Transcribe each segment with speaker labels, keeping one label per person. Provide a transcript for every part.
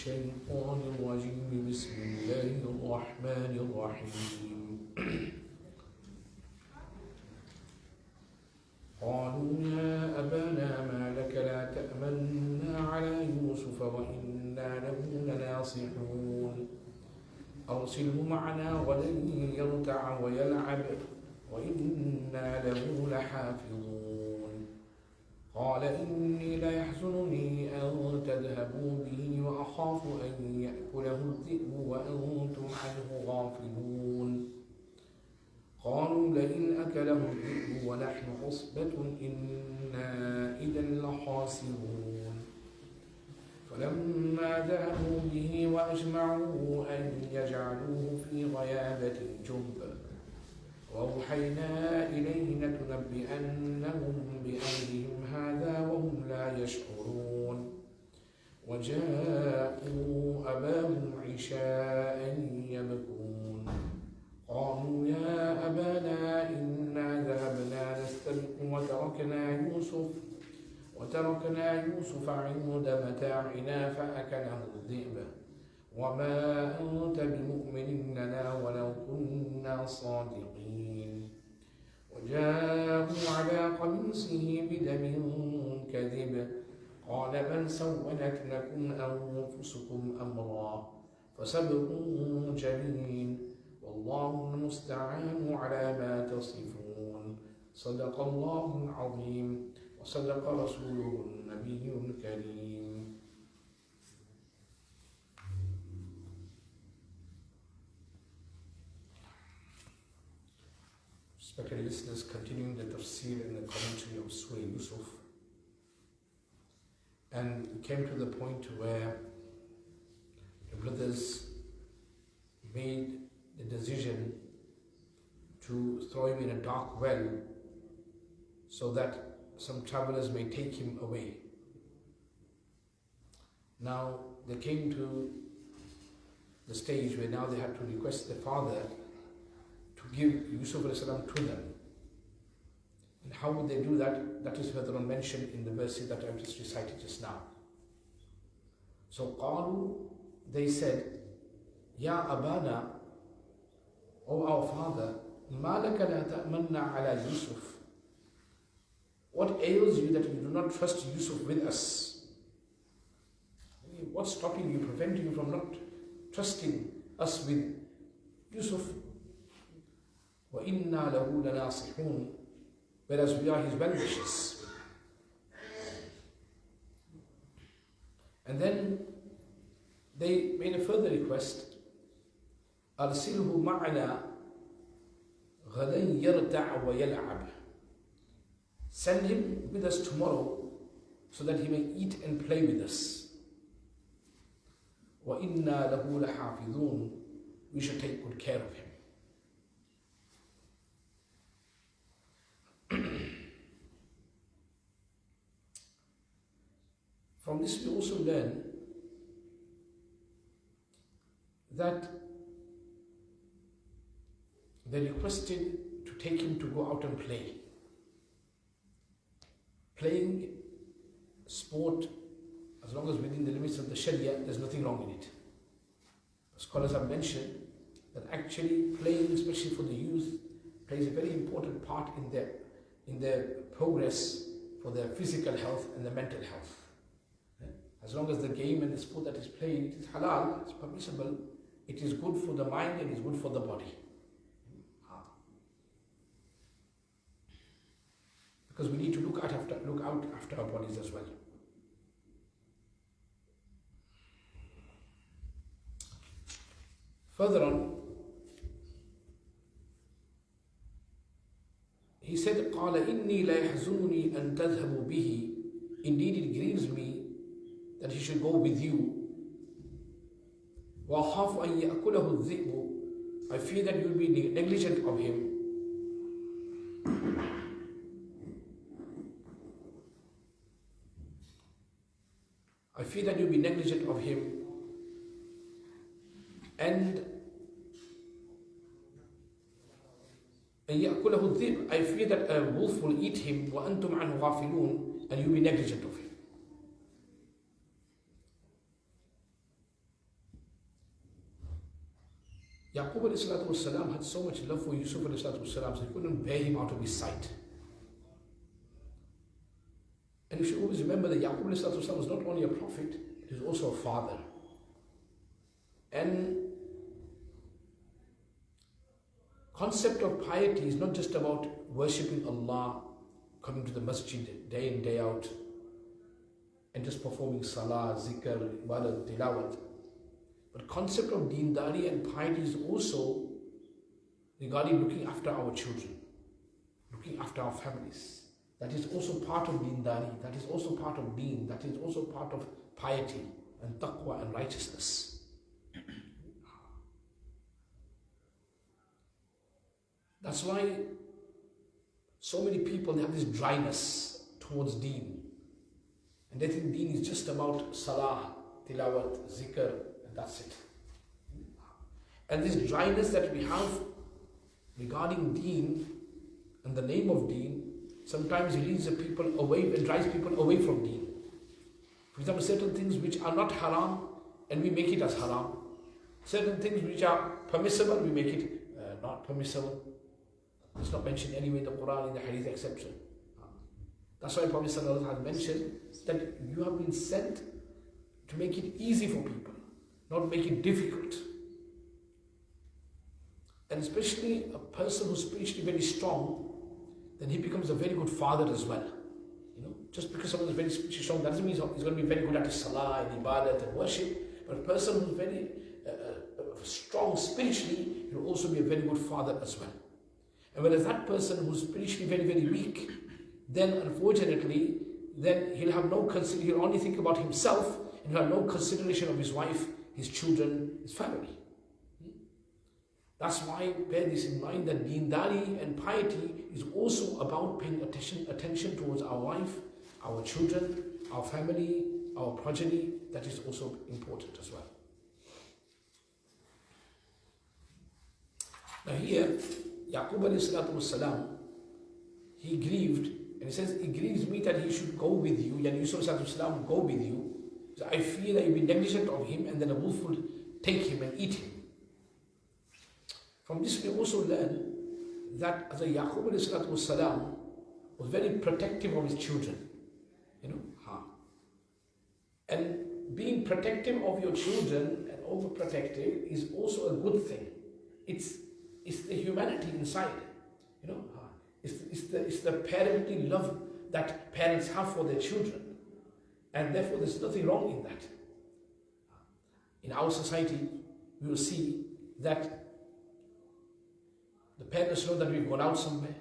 Speaker 1: الشيطان الرجيم بسم الله الرحمن الرحيم قالوا يا أبانا ما لك لا تأمنا على يوسف وإنا له لناصحون أرسله معنا غدا يرتع ويلعب وإنا له لحافظون قال إني ليحزنني أن تذهبوا به وأخاف أن يأكله الذئب وأنتم عنه غافلون قالوا لئن أكله الذئب ونحن عصبة إنا إذا لخاسرون فلما ذهبوا به وأجمعوا أن يجعلوه في غيابة الجب وأوحينا إليه لتنبئنهم بأمرهم هذا وهم لا يشعرون وجاءوا أباهم عشاء يبكون قالوا يا أبانا إنا ذهبنا نستبق وتركنا يوسف عند متاعنا فأكله الذئب وما أنت بمؤمن لنا ولو كنا صادقين وجاءوا على قميصه بدم كذب قال بل سولت لكم أنفسكم أمرا فصبر جميل والله المستعان على ما تصفون صدق الله العظيم وصدق رسوله النبي الكريم. Respected listeners, continuing the Tafseer and the commentary of Surah Yusuf, and we came to the point where the brothers made the decision to throw him in a dark well so that some travelers may take him away. Now they came to the stage where now they had to request their father to give Yusuf to them. And how would they do that? That is further on mentioned in the verses that I've just recited just now. So qalu, they said, Ya Abana, O our father, ma laka la ta'manna ala Yusuf. What ails you that you do not trust Yusuf with us? What's stopping you, preventing you from not trusting us with Yusuf? وَإِنَّا لَهُ لَنَاصِحُونَ, whereas we are his well-wishers. And then they made a further request, أَرْسِلْهُ مَعَنَا غَدًا يَرْتَعْ وَيَلْعَبْ. Send him with us tomorrow so that he may eat and play with us. وَإِنَّا لَهُ لَحَافِظُونَ. We should take good care of him. From this we also learn that they requested to take him to go out and play. Playing sport, as long as within the limits of the Sharia, there's nothing wrong in it. Scholars have mentioned that actually playing, especially for the youth, plays a very important part in their progress for their physical health and their mental health. As long as the game and the sport that is played, it is halal, it's permissible, it is good for the mind and it is good for the body. Because we need to look out after our bodies as well. Further on, he said, قَالَ إِنِّي لَيَحْزُنُنِي أَن تَذْهَبُوا بِهِ. Indeed, it grieves me that he should go with you. وَأَخَافُ أَن يَأْكُلَهُ الذِّئْبُ. I fear that you will be negligent of him. I fear that you'll be negligent of him, and يَأْكُلَهُ الذِّئْبُ. I fear that a wolf will eat him, وَأَنْتُمْ عَنْهُ غَافِلُونَ, and you'll be negligent of him. Yaqub alayhi salatu wasalam had so much love for Yusuf alayhi salatu wasalam, so he couldn't bear him out of his sight. And you should always remember that Yaqub alayhi salatu wasalam was not only a prophet, he was also a father. And concept of piety is not just about worshipping Allah, coming to the masjid day in, day out, and just performing salah, zikr, ibadat, tilawat. But concept of deendari and piety is also regarding looking after our children, looking after our families. That is also part of deendari, that is also part of deen, that is also part of piety and taqwa and righteousness. That's why so many people, they have this dryness towards deen. And they think deen is just about salah, tilawat, zikr, and that's it. And this dryness that we have regarding deen and the name of deen, sometimes it leads the people away and drives people away from deen. For example, certain things which are not haram, and we make it as haram. Certain things which are permissible, we make it not permissible. It's not mentioned anywhere in the Qur'an, in the Hadith, etc. That's why Prophet ﷺ has mentioned that you have been sent to make it easy for people, not make it difficult. And especially a person who's spiritually very strong, then he becomes a very good father as well. You know, just because someone is very spiritually strong, that doesn't mean he's going to be very good at his salah and ibadat and worship. But a person who's very strong spiritually, he'll also be a very good father as well. And whereas that person who's spiritually very, very weak, then unfortunately, then he'll have no he'll only think about himself, and he'll have no consideration of his wife, his children, his family. That's why bear this in mind, that deendari and piety is also about paying attention towards our wife, our children, our family, our progeny. That is also important as well. Now here, Yaqub alayhi salatu wasalam, he grieved, and he says, it grieves me that he should go with you, and Yusuf alayhi salatu wasalam will go with you. So I fear that you'll be negligent of him, and then a wolf will take him and eat him. From this we also learn that as a Yaqub alayhi salatu wasalam was very protective of his children. You know, and being protective of your children and overprotective is also a good thing. It's the humanity inside, you know. It's the parental love that parents have for their children, and therefore there's nothing wrong in that. In our society, we will see that the parents know that we've gone out somewhere.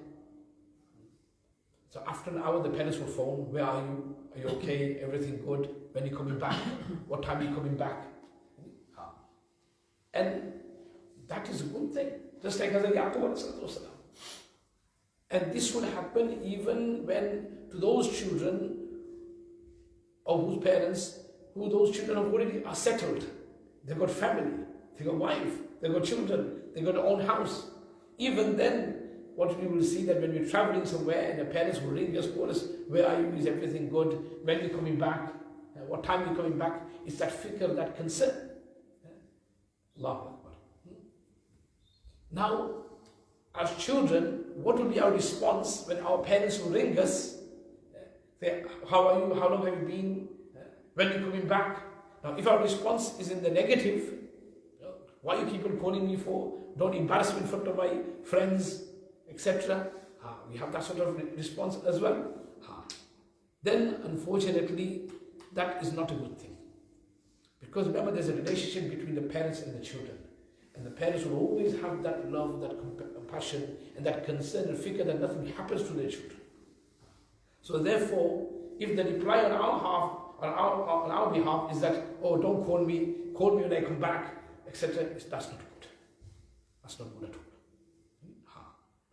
Speaker 1: So after an hour, the parents will phone, where are you? Are you okay? Everything good? When are you coming back? What time are you coming back? And that is a good thing. Just like Hazrat Yaqub alayhi salam. And this will happen even when to those children of whose parents, who those children have already are settled. They've got family, they've got wife, they've got children, they've got their own house. Even then, what we will see that when we're traveling somewhere and the parents will ring us, call us, where are you? Is everything good? When are you coming back? What time are you coming back? It's that fikr, that concern. Allahu Akbar. Now, as children, what will be our response when our parents will ring us? Say, how are you? How long have you been? When are you coming back? Now, if our response is in the negative, why you keep on calling me for? Don't embarrass me in front of my friends, etc. We have that sort of response as well. Then, unfortunately, that is not a good thing. Because remember, there's a relationship between the parents and the children. And the parents will always have that love, that compassion, and that concern and fikr that nothing happens to their children. So therefore, if the reply on our behalf is that, oh, don't call me when I come back, etc., that's not good. That's not good at all.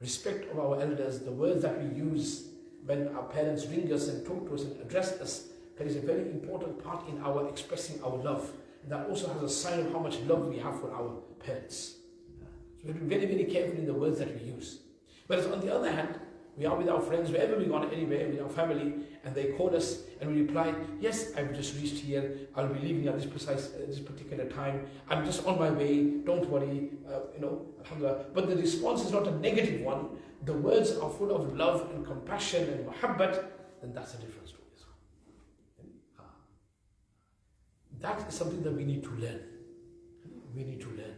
Speaker 1: Respect of our elders, the words that we use when our parents ring us and talk to us and address us, plays a very important part in our expressing our love. And that also has a sign of how much love we have for our parents. So we have to be very, very careful in the words that we use. Whereas on the other hand, We are with our friends, wherever we gone, anywhere, with our family, and they call us, and we reply, yes, I've just reached here, I'll be leaving at this particular time, I'm just on my way, don't worry, alhamdulillah. But the response is not a negative one, the words are full of love and compassion and muhabbat, then that's a different story. That is something that we need to learn. We need to learn.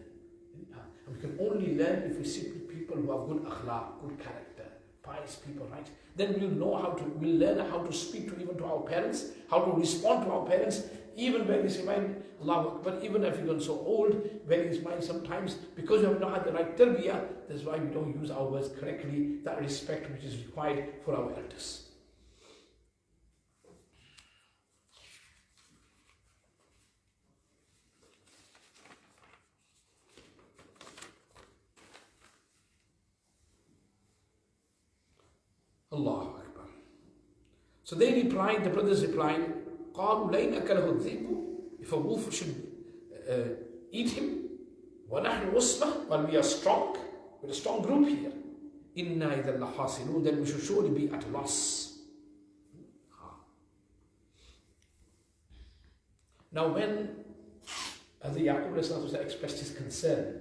Speaker 1: And we can only learn if we sit with people who have good akhlaq, good character, pious people, right? Then we'll learn how to speak even to our parents, how to respond to our parents, even when it's mind, Allahu Akbar, even if you've gone so old, when it's mind sometimes, because we have not had the right tarbiyah, that's why we don't use our words correctly, that respect which is required for our elders. Allahu Akbar. So they replied, the brothers replied, قَالُوا لَيْنَ أَكَلَهُ الذِّئْبُ. If a wolf should eat him, وَنَحْنُ عُصْبَةٌ, while we are strong, with a strong group here, إِنَّا إِذًا لَخَاسِرُونَ, then we should surely be at a loss. Now when the Yaqub expressed his concern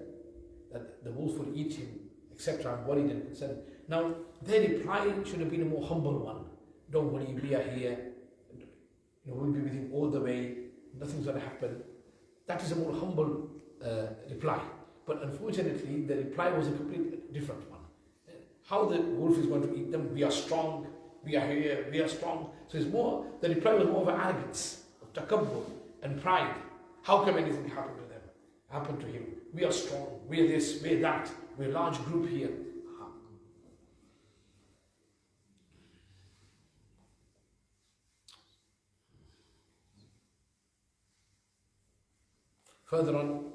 Speaker 1: that the wolf will eat him, etc., I'm worried and concerned. Now, their reply should have been a more humble one. Don't worry, we are here. We'll be with him all the way. Nothing's going to happen. That is a more humble reply. But unfortunately, the reply was a completely different one. How the wolf is going to eat them? We are strong. We are here. We are strong. So the reply was more of arrogance, of takabbur and pride. How can anything happen to them? Happen to him? We are strong. We are this. We are that. We're a large group here. Further on,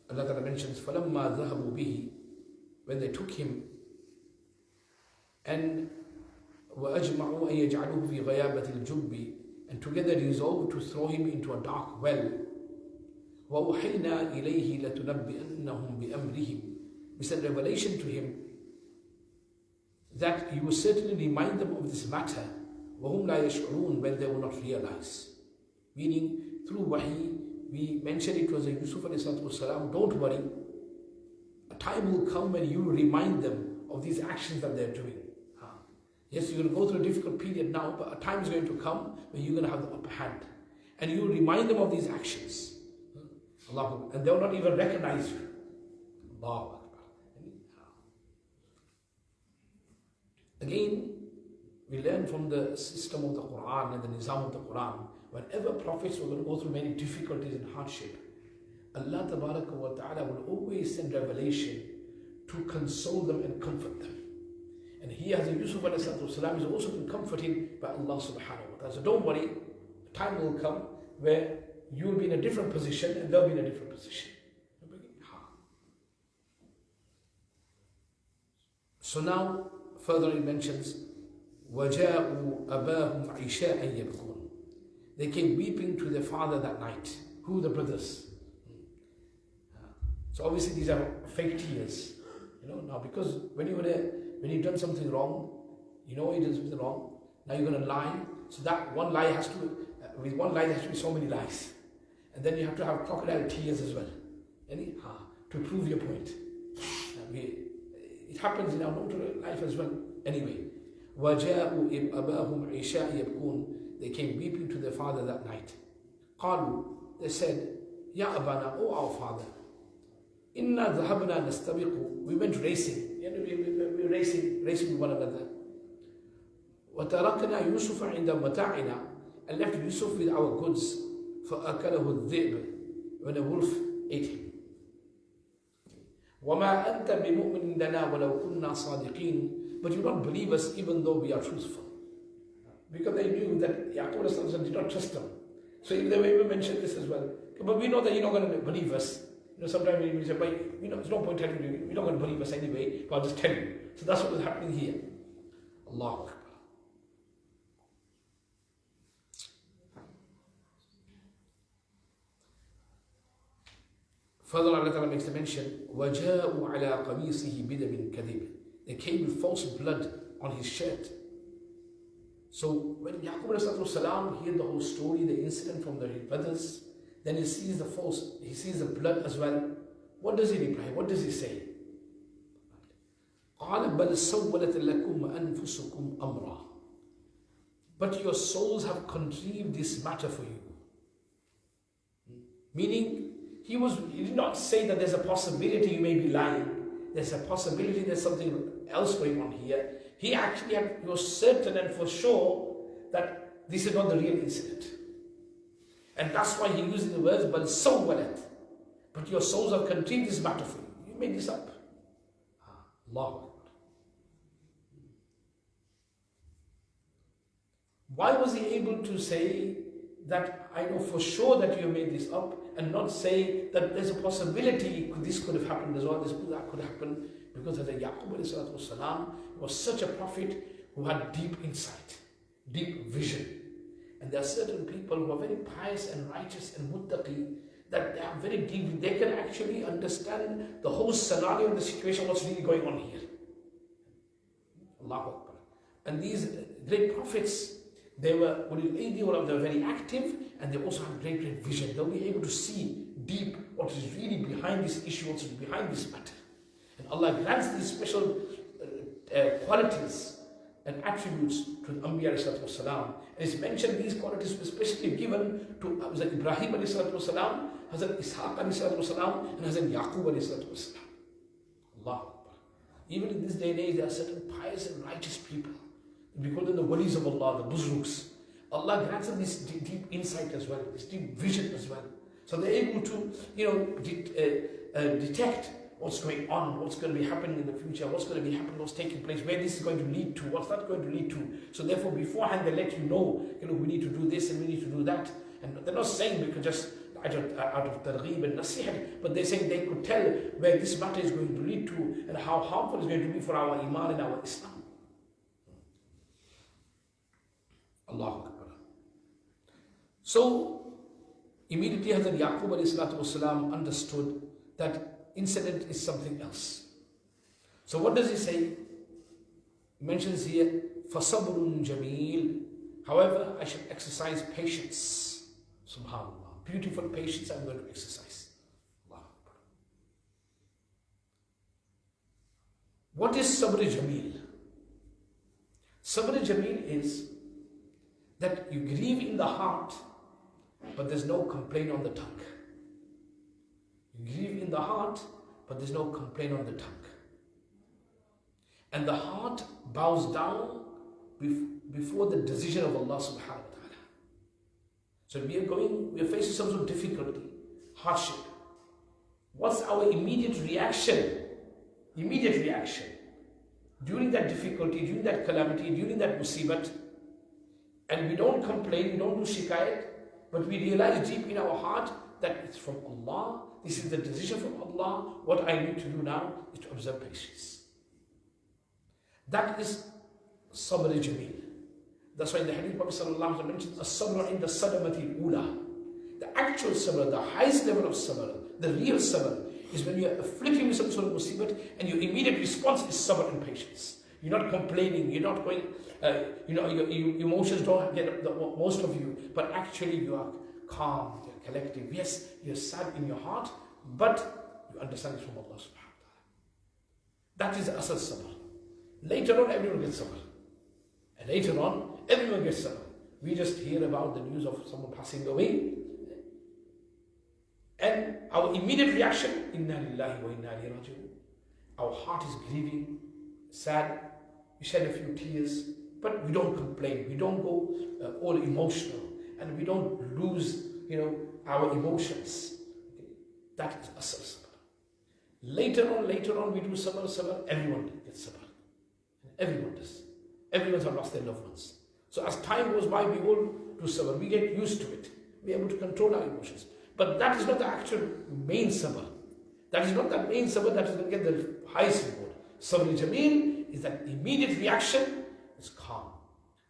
Speaker 1: Allah Ta'ala mentions, فَلَمَّا ذَهَبُوا بِهِ, when they took him, and وَأَجْمَعُوا أَن يَجْعَلُوهُ فِي غَيَابَةِ الْجُبِّ, and together resolved to throw him into a dark well. وَأُوحَيْنَا إِلَيْهِ لَتُنَبِّئَنَّهُمْ بِأَمْرِهِمْ. We sent revelation to him that he will certainly remind them of this matter, وَهُمْ لَا يَشْعُرُونَ, when they will not realize. Meaning, through wahi, we mentioned it was a Yusuf ﷺ, don't worry, a time will come when you will remind them of these actions that they're doing. Yes, you're going to go through a difficult period now, but a time is going to come when you're going to have the upper hand. And you will remind them of these actions. And they will not even recognize you. Allahu Akbar. Again, we learn from the system of the Qur'an and the nizam of the Qur'an, whenever prophets were going to go through many difficulties and hardship, Allah Tabaraka wa Ta'ala will always send revelation to console them and comfort them. And here Hazrat Yusuf is also been comforted by Allah Subhanahu wa Ta'ala. So don't worry, a time will come where you will be in a different position and they'll be in a different position. So now, further he mentions, وَجَاءُوا أَبَاهُمْ عِشَاءً يَبْكُونَ. They came weeping to their father that night. Who? The brothers. So obviously these are fake tears. Now because when you've done something wrong, you know you did something wrong, now you're going to lie. So that one lie with one lie there has to be so many lies. And then you have to have crocodile tears as well. To prove your point. It happens in our normal life as well. Anyway. وَجَاءُوا أَبَاهُمْ عِشَاءً يَبْكُونَ. They came weeping to their father that night. قالوا, they said, Ya Abana, O our father, Inna dhahabna nastabiqu. We went racing. We were racing with one another. وَتَرَكْنَا يُوسُفَ عِنْدَ مَتَاعِنَا, and left Yusuf with our goods. فَأَكَلَهُ الذِّئْبُ, when a wolf ate him. وَمَا أَنْتَ بِمُؤْمِنٍ لَنَا وَلَوْ كُنَّا صَادِقِينَ. But you don't believe us even though we are truthful. Because they knew that Yaqub did not trust them. So they will even mention this as well. But we know that you're not going to believe us. Sometimes we say, there's no point telling you, you're not going to believe us anyway, but I'll just tell you. So that's what is happening here. Allahu Akbar. Further, Allah Ta'ala makes the mention, وَجَاءُوا عَلَىٰ قَمِيصِهِ بِدَمٍ كَذِبٍ. They came with false blood on his shirt. So when Yaqub alayhi salam heard the whole story, the incident from his brothers, then he sees the force, he sees the blood as well. What does he reply? What does he say? قَالَ بَلْ سَوَّلَتْ لَكُمْ أَنفُسُكُمْ أَمْرًا. But your souls have contrived this matter for you. Meaning, he did not say that there's a possibility you may be lying. There's a possibility there's something else going on here. He was certain and for sure that this is not the real incident. And that's why he uses the words, بَلْ سَوَّلَتْ. But your souls have contrived this matter for you. You made this up. Allahu Akbar. Why was he able to say that I know for sure that you made this up, and not say that there's a possibility this could have happened as well, that could happen? Because Hazrat Yaqub ﷺ was such a prophet who had deep insight, deep vision. And there are certain people who are very pious and righteous and muttaqi, that they are very deep, they can actually understand the whole scenario of the situation, what's really going on here. Allahu Akbar. And these great prophets, they were very active, and they also have great vision. They'll be able to see deep what is really behind this issue, what's behind this matter. And Allah grants these special qualities and attributes to the Anbiya ﷺ. And it's mentioned these qualities were especially given to Hazrat Ebrahim ﷺ, Hazrat Ishaq ﷺ, and Hazrat Yaqub ﷺ. Allah Akbar. Even in this day and age, there are certain pious and righteous people. We call them the walis of Allah, the buzruks. Allah grants them this deep insight as well, this deep vision as well. So they're able to, detect what's going on, what's going to be happening in the future, what's going to be happening, what's taking place, where this is going to lead to, what's that going to lead to. So therefore, beforehand, they let you know, we need to do this and we need to do that. And they're not saying we could just out of targheeb and nasihat, but they're saying they could tell where this matter is going to lead to and how harmful it's going to be for our iman and our Islam. Allahu Akbar. So immediately Hazrat Yaqub ﷺ understood that incident is something else. So what does he say? He mentions here, فَصَبْرٌ جَمِيلٌ. However, I should exercise patience. Subhanallah. Beautiful patience I'm going to exercise. Allahu Akbar. What is sabr jameel? Sabr jameel is that you grieve in the heart, but there's no complaint on the tongue. You grieve in the heart, but there's no complaint on the tongue. And the heart bows down before the decision of Allah subhanahu wa ta'ala. So we are facing some sort of difficulty, hardship. What's our immediate reaction? Immediate reaction. During that difficulty, during that calamity, during that musibat, and we don't complain, we don't do shikayat, but we realize deep in our heart that it's from Allah, this is the decision from Allah, what I need to do now is to observe patience. That is sabr jameel. That's why in the hadith Prophet ﷺ mentions as-sabr inda sadamati ula. The actual sabr, the highest level of sabr, the real sabr, is when you're afflicted with some sort of musibat and your immediate response is sabr and patience. You're not complaining, you're not going, your emotions don't get the most of you, but actually you are calm, you're collective. Yes, you're sad in your heart, but you understand it from Allah subhanahu wa ta'ala. That is asal sabr. Later on, everyone gets sabr. And later on, everyone gets sabr. We just hear about the news of someone passing away. And our immediate reaction, inna lillahi wa inna ilayhi raji'un. Our heart is grieving, sad, we shed a few tears, but we don't complain, we don't go all emotional, and we don't lose, our emotions. Okay. That is asal sabr. Later on, we do sabr, everyone gets sabr. Everyone does. Everyone has lost their loved ones. So as time goes by, we all do sabr, we get used to it, we're able to control our emotions. But that is not the actual main sabr. That is not the main sabr that is going to get the highest reward. Sabr jameel is that immediate reaction is calm.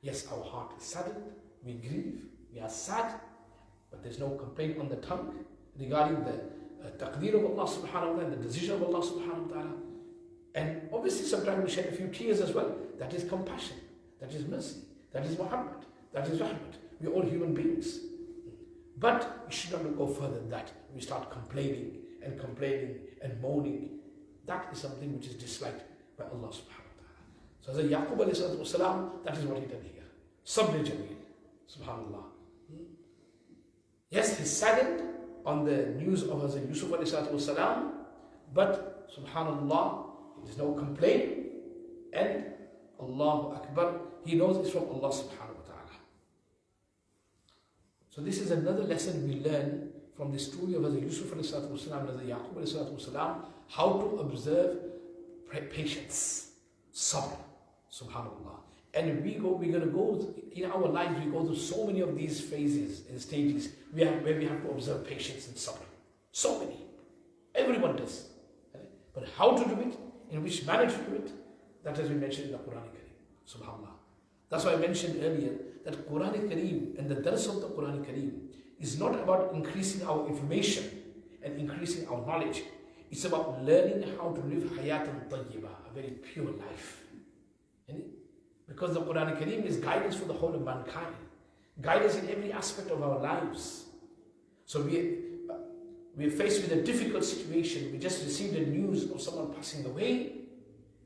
Speaker 1: Yes, our heart is saddened, we grieve, we are sad, but there's no complaint on the tongue regarding the taqdeer of Allah subhanahu wa ta'ala, the decision of Allah subhanahu wa ta'ala. And obviously sometimes we shed a few tears as well. That is compassion, that is mercy, that is Muhammad, that is Rahmat. We're all human beings. But we should not go further than that. We start complaining and moaning. That is something which is disliked by Allah subhanahu wa ta'ala. So as Yaqub alayhi salatu wasalam, that is what he did here. Sabr Jameel. Subhanallah. Yes, he's saddened on the news of Hazrat Yusuf alayhi salatu wasalam, but subhanallah, there's no complaint, and Allahu Akbar, he knows it's from Allah subhanahu wa ta'ala. So this is another lesson we learn from the story of Hazrat Yusuf alayhi salatu wasalam and Hazrat Yaqub alayhi salatu wasalam, how to observe patience, sabr, subhanallah. And we're going to go, in our lives, we go through so many of these phases and stages where we have to observe patience and sabr. So many. Everyone does. But how to do it, in which manner to do it, that has been mentioned in the Qur'an Kareem. Subhanallah. That's why I mentioned earlier that Qur'an Kareem and the dars of the Qur'an Kareem is not about increasing our information and increasing our knowledge. It's about learning how to live hayatan tayyibah, a very pure life. Because the Qur'an Kareem is guidance for the whole of mankind, guidance in every aspect of our lives. So we're faced with a difficult situation. We just received the news of someone passing away.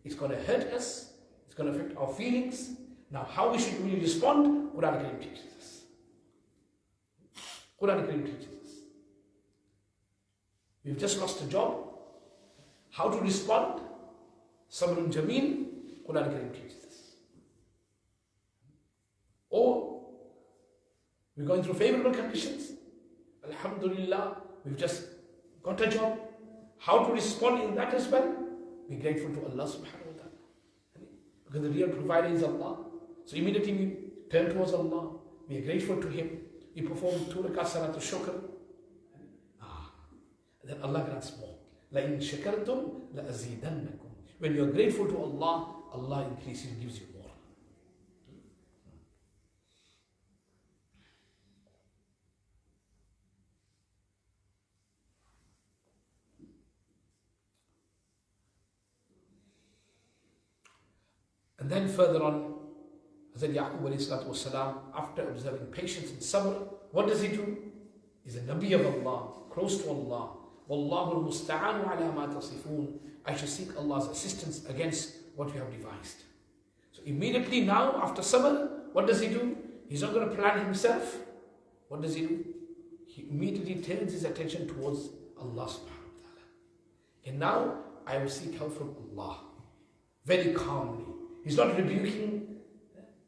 Speaker 1: It's going to hurt us. It's going to affect our feelings. Now, how we should really respond, Qur'an Kareem teaches us. Qur'an Kareem teaches us. We've just lost a job. How to respond? Sabrun Jameel, Qur'an Kareem teaches us. Or we're going through favorable conditions. Alhamdulillah, we've just got a job. How to respond in that as well? Be grateful to Allah subhanahu wa ta'ala. Because the real provider is Allah. So immediately we turn towards Allah. We are grateful to Him. We perform 2 rakat salatul shukr. And then Allah grants more. لَإِن شَكَرْتُمْ لَأَزِيدَنَّكُمْ. When you are grateful to Allah, Allah increases and gives you more. And then further on, Hazrat Yaqub alayhi salatu wasalam, after observing patience and sabr, what does he do? He's a Nabi of Allah, close to Allah. Wallahu al-musta'anu ala ma tasifun. I shall seek Allah's assistance against what you have devised. So immediately now, after sabr, what does he do? He's not going to plan himself. What does he do? He immediately turns his attention towards Allah subhanahu wa ta'ala. And now, I will seek help from Allah. Very calmly. He's not rebuking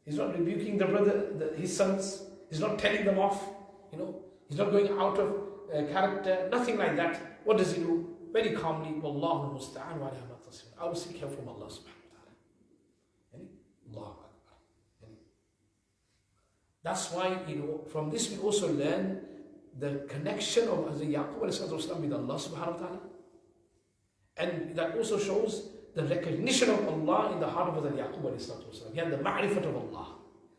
Speaker 1: the brother, his sons. He's not telling them off. He's not going out of character. Nothing like that. What does he do? Very calmly. Wallahu musta'an wa ala ma tasifun. I will seek help from Allah subhanahu wa ta'ala. Allahu Akbar. That's why, from this we also learn the connection of Hazrat Yaqub with Allah subhanahu wa ta'ala. And that also shows the recognition of Allah in the heart of Hazrat Yaqub. He had the ma'rifat of Allah.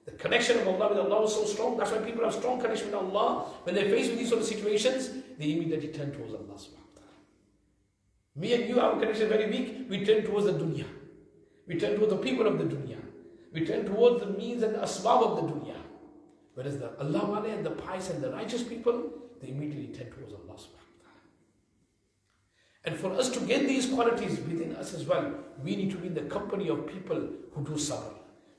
Speaker 1: The connection of Allah with Allah was so strong. That's why people have strong connection with Allah. When they're faced with these sort of situations, they immediately turn towards Allah subhanahu wa ta'ala. Me and you, our connection is very weak. We turn towards the dunya. We turn towards the people of the dunya. We turn towards the means and the asbab of the dunya. Whereas the Allah and the pious and the righteous people, they immediately turn towards Allah subhanahu wa ta'ala. And for us to get these qualities within us as well, we need to be in the company of people who do sabr.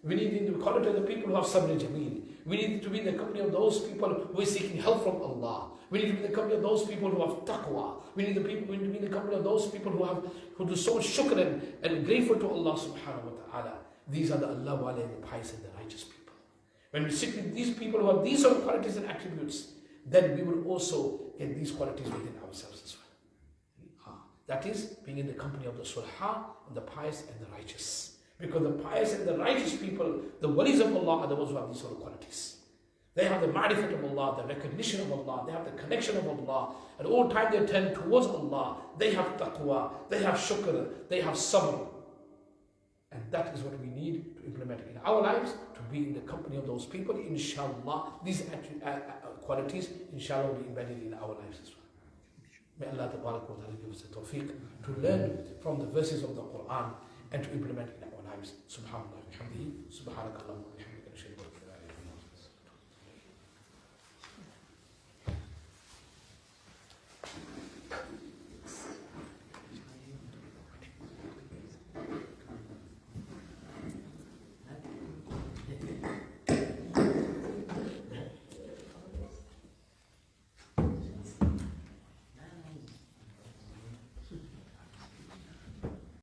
Speaker 1: We need to be in the quality of the people who have sabr jameel. We need to be in the company of those people who are seeking help from Allah. We need to be in the company of those people who have taqwa. We need to be in the company of those people who do so much shukr and grateful to Allah subhanahu wa ta'ala. These are the Allah wale and the pious and the righteous people. When we sit with these people who have these sort of qualities and attributes, then we will also get these qualities within ourselves as well. That is being in the company of the sulha and the pious and the righteous. Because the pious and the righteous people, the walis of Allah, are the ones who have these sort of qualities. They have the ma'rifat of Allah, the recognition of Allah, they have the connection of Allah. At all times they turn towards Allah. They have taqwa, they have shukr, they have sabr. And that is what we need to implement in our lives, to be in the company of those people. Inshallah, these qualities, inshallah, will be embedded in our lives as well. May Allah give us the tawfiq to learn from the verses of the Qur'an and to implement in our lives. Subhanallah, bihamdihi, subhanakallahumma wa bihamdika, nashhadu an la